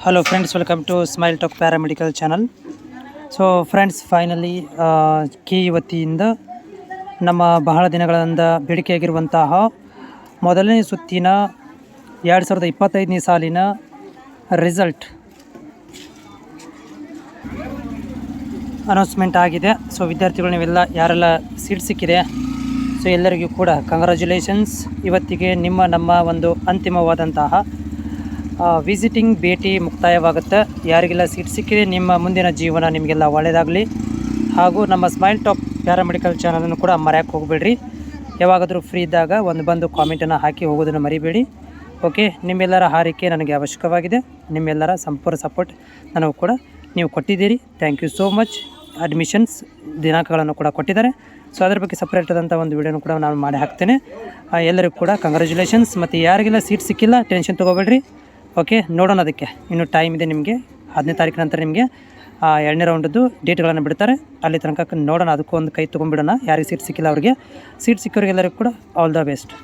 Hello friends, welcome to smile talk paramedical channel. So friends, finally ಕೆ ವತಿಯಿಂದ ನಮ್ಮ ಬಹಳ ದಿನಗಳಿಂದ ಬೇಡಿಕೆಯಾಗಿರುವಂತಹ ಮೊದಲನೇ ಸುತ್ತಿನ 2025ನೇ ಸಾಲಿನ ರಿಸಲ್ಟ್ ಅನೌನ್ಸ್ಮೆಂಟ್ ಆಗಿದೆ. ಸೊ ವಿದ್ಯಾರ್ಥಿಗಳು ನೀವೆಲ್ಲ ಯಾರೆಲ್ಲ ಸೀಟ್ ಸಿಕ್ಕಿದೆ, ಸೊ ಎಲ್ಲರಿಗೂ ಕೂಡ ಕಂಗ್ರ್ಯಾಚುಲೇಷನ್ಸ್. ಇವತ್ತಿಗೆ ನಮ್ಮ ಒಂದು ಅಂತಿಮವಾದಂತಹ ವಿಸಿಟಿಂಗ್ ಭೇಟಿ ಮುಕ್ತಾಯವಾಗುತ್ತೆ. ಯಾರಿಗೆಲ್ಲ ಸೀಟ್ ಸಿಕ್ಕಿದೆ, ನಿಮ್ಮ ಮುಂದಿನ ಜೀವನ ನಿಮಗೆಲ್ಲ ಒಳ್ಳೆಯದಾಗಲಿ. ಹಾಗೂ ನಮ್ಮ ಸ್ಮೈಲ್ ಟಾಕ್ ಪ್ಯಾರಾಮೆಡಿಕಲ್ ಚಾನಲನ್ನು ಕೂಡ ಮರೆಯೋಕ್ಕೆ ಹೋಗಬೇಡ್ರಿ. ಯಾವಾಗಾದರೂ ಫ್ರೀ ಇದ್ದಾಗ ಬಂದು ಕಾಮೆಂಟನ್ನು ಹಾಕಿ ಹೋಗೋದನ್ನು ಮರಿಬೇಡಿ. ಓಕೆ, ನಿಮ್ಮೆಲ್ಲರ ಹಾರೈಕೆ ನನಗೆ ಅವಶ್ಯಕವಾಗಿದೆ. ನಿಮ್ಮೆಲ್ಲರ ಸಂಪೂರ್ಣ ಸಪೋರ್ಟ್ ನನಗೂ ಕೂಡ ನೀವು ಕೊಟ್ಟಿದ್ದೀರಿ. Thank you so much. Admissions ದಿನಾಂಕಗಳನ್ನು ಕೂಡ ಕೊಟ್ಟಿದ್ದಾರೆ. ಸೊ ಅದರ ಬಗ್ಗೆ ಸಪ್ರೇಟ್ ಆದಂಥ ಒಂದು ವಿಡಿಯೋನು ಕೂಡ ನಾನು ಮಾಡಿ ಹಾಕ್ತೇನೆ. ಎಲ್ಲರಿಗೂ ಕೂಡ ಕಂಗ್ರ್ಯಾಚುಲೇಷನ್ಸ್. ಮತ್ತು ಯಾರಿಗೆಲ್ಲ ಸೀಟ್ ಸಿಕ್ಕಿಲ್ಲ ಟೆನ್ಷನ್ ತೊಗೋಬೇಡ್ರಿ. ಓಕೆ, ನೋಡೋಣ. ಅದಕ್ಕೆ ಇನ್ನೂ ಟೈಮ್ ಇದೆ. ನಿಮಗೆ 15ನೇ ತಾರೀಕು ನಂತರ ನಿಮಗೆ 2ನೇ ರೌಂಡದ್ದು ಡೇಟ್ಗಳನ್ನು ಬಿಡ್ತಾರೆ. ಅಲ್ಲಿ ತನಕ ನೋಡೋಣ. ಅದಕ್ಕೂ ಒಂದು ಕೈ ತೊಗೊಂಡ್ಬಿಡೋಣ. ಯಾರಿಗೆ ಸೀಟ್ ಸಿಕ್ಕಿಲ್ಲ ಅವರಿಗೆ, ಸೀಟ್ ಸಿಕ್ಕೋರಿಗೆಲ್ಲರಿಗೂ ಕೂಡ ಆಲ್ ದ ಬೆಸ್ಟ್.